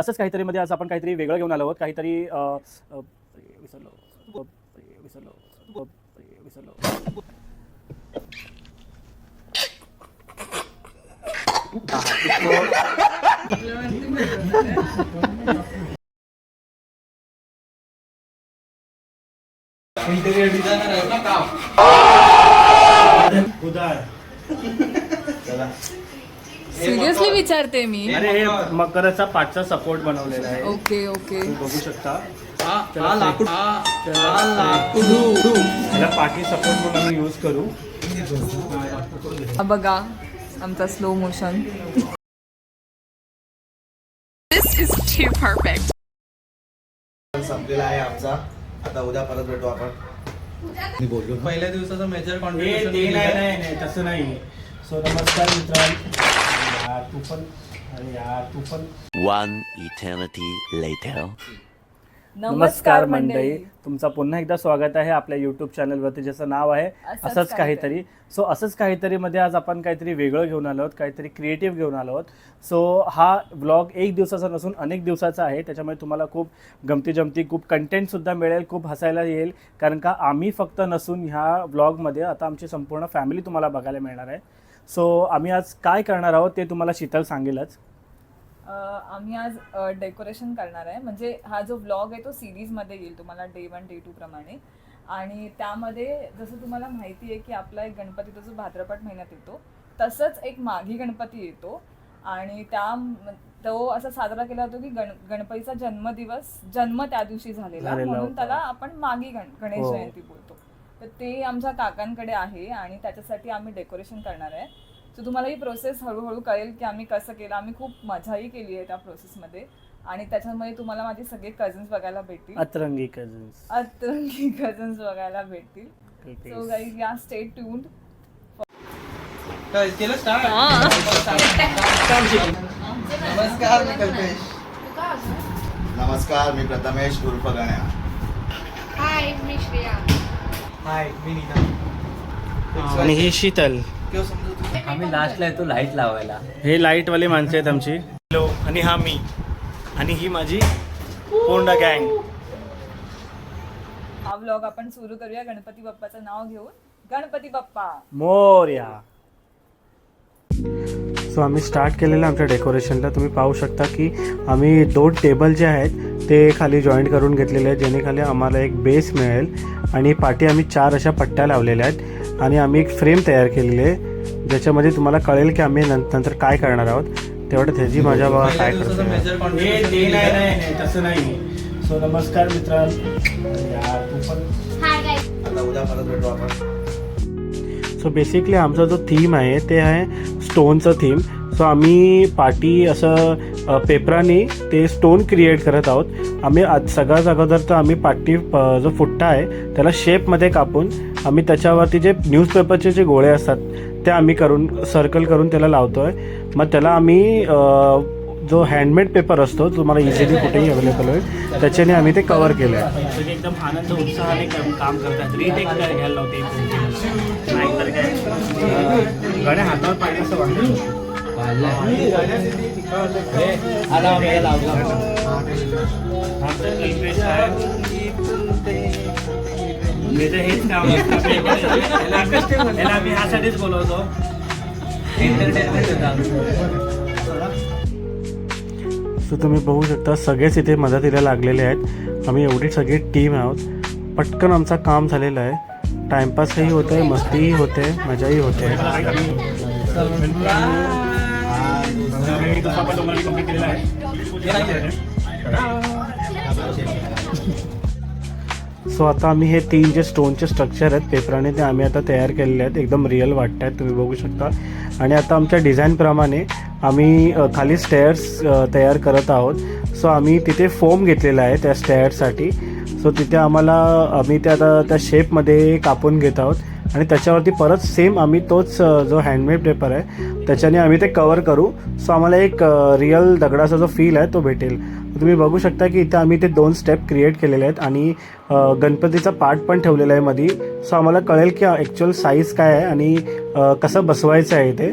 असंच काहीतरी मध्ये आज आपण काहीतरी वेगळं घेऊन आलो आहोत. काहीतरी विसरलो विसरलो विसरलो. इंटेरियर डिझायनर आहे ना काम. उदार सिरियसली विचारते मी. अरे हे मकरचा पाठचा सपोर्ट बनवलेला आहे. Okay okay. तुम्ही बघू शकता हा लाकूड त्याला पाठी सपोर्ट म्हणून आम्ही यूज करू. हा बघा आमचा slow motion. This is too perfect. संपलेला आहे आमचा. आता उद्या परत भेटू आपण. मी बोललो पहिल्या दिवसाचं मेजर हे कॉन्ट्रीब्युशन ते नाही तसं नाही. सो नमस्कार मित्रांनो. यार तू पण अरे यार तू पण. One eternity later. नमस्कार मंडळी, तुमचं पुन्हा एकदा स्वागत आहे आपल्या यूट्यूब चॅनलवरती, ज्याचं नाव आहे असंच काहीतरी. सो असंच काहीतरीमध्ये आज आपण काहीतरी वेगळं घेऊन आलो आहोत, काहीतरी क्रिएटिव्ह घेऊन आलो आहोत. सो हा व्लॉग एक दिवसाचा नसून अनेक दिवसाचा आहे. त्याच्यामुळे तुम्हाला खूप गमती खूप कंटेंटसुद्धा मिळेल, खूप हसायला येईल. कारण का आम्ही फक्त नसून ह्या व्लॉगमध्ये आता आमची संपूर्ण फॅमिली तुम्हाला बघायला मिळणार आहे. सो आम्ही आज काय करणार आहोत ते तुम्हाला शीतल सांगेलच. आम्ही आज डेकोरेशन करणार आहे. म्हणजे हा जो व्लॉग आहे तो सिरीजमध्ये येईल तुम्हाला डे 1 डे 2 प्रमाणे. आणि त्यामध्ये जसं तुम्हाला माहिती आहे की आपला एक गणपती तो जो भाद्रपद महिन्यात येतो, तसंच एक माघी गणपती येतो. आणि तो असा साजरा केला जातो की गणपतीचा जन्म त्या दिवशी झालेला, म्हणून त्याला आपण माघी गणेश जयंती बोलतो. तर ते आमच्या काकांकडे आहे आणि त्याच्यासाठी आम्ही डेकोरेशन करणार आहे. सो तुम्हाला ही प्रोसेस हळूहळू कळेल की आम्ही कसं केलं. आम्ही खूप मजाही केली आहे त्या प्रोसेसमध्ये. आणि त्याच्यामध्ये तुम्हाला माझे सगळे कझन्स बघायला भेटतील. अतरंगी कझन्स बघायला भेटतील. सो गाईज या स्टे ट्यून्ड. केलं स्टार्ट. नमस्कार मी कल्पेश. नमस्कार मी प्रथमेश उर्फ गण्या. हाय मी श्रेया. हाय मी नीना. आणि ही शीतल. आम्ही लास्टला येतो लाईट लावायला. हे लाईटवाली माणसं आहेत आमची. हॅलो. आणि हा मी. आणि ही माझी पोंडा गँग. हा व्लॉग आपण सुरू करूया गणपती बाप्पाचं नाव घेऊन. गणपती बाप्पा मोरया. सो आम्ही स्टार्ट केलेलं आमच्या डेकोरेशनला. तुम्ही पाहू शकता की आम्ही 2 टेबल जे आहेत ते खाली जॉईंट करून घेतलेले आहेत, जेणेखाली आम्हाला एक बेस मिळेल. आणि पाठी आम्ही 4 अशा पट्ट्या लावलेल्या आहेत. आणि आम्ही एक फ्रेम तयार केलेली आहे, ज्याच्यामध्ये तुम्हाला कळेल की आम्ही नंतर काय करणार आहोत. तेवढं त्याची माझ्या बघा काय करतो. मेजर कॉन्ट्रीब्युशन नाही तसं नाही. सो नमस्कार मित्रांनो. यार तू पण. आता उद्या परत भेटू आपण. सो बेसिकली आमचा जो थीम आहे ते आहे स्टोनचं थीम. सो आम्ही पाटी असं पेपराने ते स्टोन क्रिएट करत आहोत. आम्ही सगळ्यात अगोदर तर आम्ही पाटी जो फुट्टा आहे त्याला शेपमध्ये कापून आम्ही त्याच्यावरती जे न्यूजपेपरचे जे गोळे असतात ते आम्ही सर्कल करून त्याला लावतो आहे. मग त्याला आम्ही जो हँडमेड पेपर असतो तुम्हाला इझिली कुठेही अवेलेबल होईल, त्याच्याने आम्ही ते कव्हर केलं आहे. एकदम आनंद उत्साहाने काम करतात. रिटेक घ्यायला लावते नाहीतर काय गाड्या हातावर पाहिजे असं वाटतं. हेच काम मी ह्यासाठीच बोलवतो. सो तुम्ही बघू शकता सगळेच इथे मदतीला लागलेले आहेत. आम्ही एवढी सगळी टीम आहोत. पटकन आमचं काम झालेलं आहे. टाइमपासही होतं आहे, मस्तीही होते, मजाही होते. सो आता आम्ही हे 3 जे स्टोनचे स्ट्रक्चर आहेत पेपराने ते आम्ही आता तयार केलेले आहेत. एकदम रिअल वाटत आहेत, तुम्ही बघू शकता. आणि आता आमच्या डिझाईनप्रमाणे आम्ही खाली स्टेअर्स तयार करत आहोत. सो आम्ही तिथे फोम घेतलेला आहे त्या स्टेअर्ससाठी. सो तिथे आम्ही ते आता त्या शेपमध्ये कापून घेत आहोत. आणि त्याच्यावरती परत सेम आम्ही तोच जो हँडमेड पेपर आहे त्याच्याने आम्ही ते कवर करू. सो आम्हाला एक रिअल दगडाचा जो फील आहे तो भेटेल. तुम्ही बघू शकता की इथं आम्ही ते 2 स्टेप क्रिएट केलेले आहेत. आणि गणपतीचा पार्ट पण ठेवलेला आहे मध्ये. सो आम्हाला कळेल की ॲक्च्युअल साईज काय आहे आणि कसं बसवायचं आहे ते.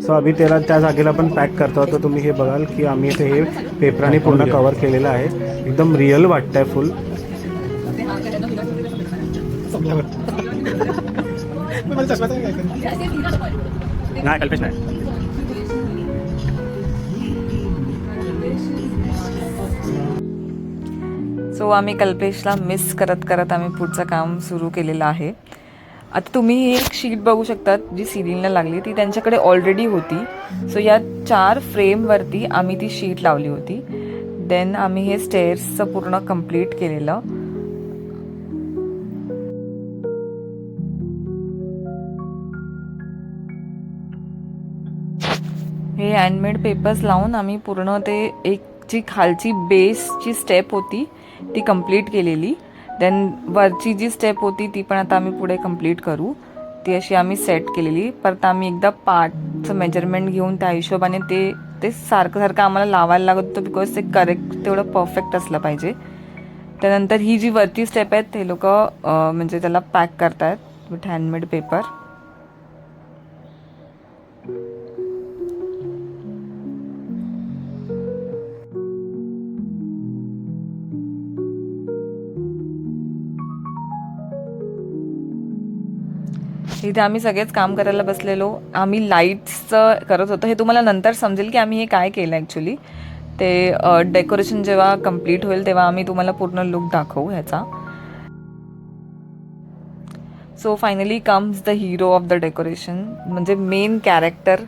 सो आम्ही त्याला त्या जागेला पण पॅक करतो. तर तुम्ही हे बघाल की आम्ही इथे हे पेपराने पूर्ण कवर केलेलं आहे. एकदम रिअल वाटतंय फुल. नाही कल्पेश नाही. सो आम्ही कल्पेशला मिस करत करत आम्ही पुढचं काम सुरू केलेलं आहे. आता तुम्ही ही एक शीट बघू शकतात जी सिलिंगला लागली, ती त्यांच्याकडे ऑलरेडी होती. सो या 4 फ्रेमवरती आम्ही ती शीट लावली होती. देन आम्ही हे स्टेअर्सचं पूर्ण कंप्लीट केलेलं. हे हँडमेड पेपर्स लावून आम्ही पूर्ण ते एक जी खालची बेसची स्टेप होती ती कंप्लीट केलेली. देन वरची जी स्टेप होती ती पण आता आम्ही पुढे कंप्लीट करू. ती अशी आम्ही सेट केलेली. परत आम्ही एकदा पार्टचं मेजरमेंट घेऊन त्या हिशोबाने ते सारखं सारखं आम्हाला लावायला लागत होतं, बिकॉज ते करेक्ट तेवढं परफेक्ट असलं पाहिजे. त्यानंतर ही जी वरती स्टेप आहेत ते लोक म्हणजे त्याला पॅक करतायत विथ हँडमेड पेपर. इथे आम्ही सगळेच काम करायला बसलेलो. आम्ही लाईट्सचं करत होतो. हे तुम्हाला नंतर समजेल की आम्ही हे काय केलं ॲक्च्युली. ते डेकोरेशन जेव्हा कंप्लीट होईल तेव्हा आम्ही तुम्हाला पूर्ण लुक दाखवू ह्याचा. So finally comes the hero of the decoration, म्हणजे मेन कॅरेक्टर.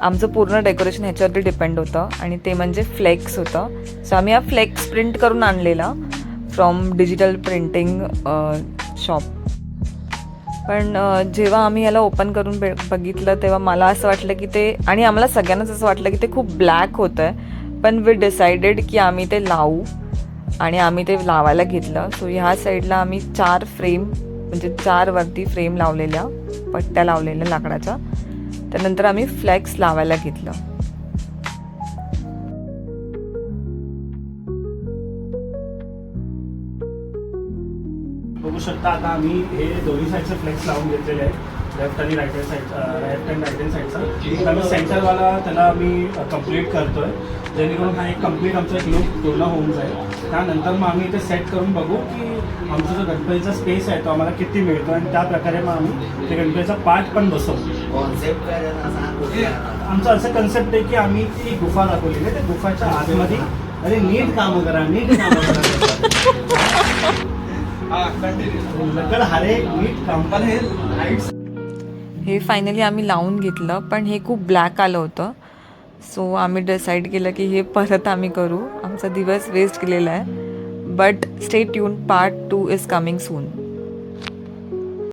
आमचं पूर्ण डेकोरेशन ह्याच्यावरती डिपेंड होतं आणि ते म्हणजे फ्लेक्स होतं. सो आम्ही हा फ्लेक्स प्रिंट करून आणलेला फ्रॉम डिजिटल प्रिंटिंग शॉप. पण जेव्हा आम्ही याला ओपन करून बघितलं तेव्हा मला असं वाटलं की ते, आणि आम्हाला सगळ्यांनाच असं वाटलं की ते खूप ब्लॅक होतं आहे. पण वी डिसाइडेड की आम्ही ते लावू आणि आम्ही ते लावायला घेतलं. सो ह्या साईडला आम्ही 4 फ्रेम, म्हणजे 4 वरती फ्रेम लावलेल्या, पट्ट्या लावलेल्या लाकडाच्या. त्यानंतर आम्ही फ्लेक्स लावायला घेतलं. बघू शकता आता आम्ही हे दोन्ही साईडचे फ्लेक्स लावून घेतलेले आहेत, लेफ्ट आणि राईट हँड साईडचा. तर आम्ही सेंटरवाला त्याला आम्ही कंप्लीट करतोय, जेणेकरून हा एक कंप्लीट आमचा एक लुक पूर्ण होऊन जाईल. त्यानंतर मग आम्ही इथे सेट करून बघू की आमचा जो गणपतीचा स्पेस आहे तो आम्हाला किती मिळतो आणि त्या प्रकारे मग आम्ही ते गणपतीचा पार्ट पण बसवतो. कॉन्सेप्ट काय असा आमचं असं कन्सेप्ट आहे की आम्ही ती गुफा दाखवलेली आहे, त्या गुफाच्या आतमध्ये अरे नीट कामं करा, नीट कामं करा. हे फायनली आम्ही लावून घेतलं, पण हे खूप ब्लॅक आलं होतं. सो आम्ही डिसाईड केलं की हे परत आम्ही करू. आमचा दिवस वेस्ट केलेला आहे. But stay tune, part 2 is coming soon.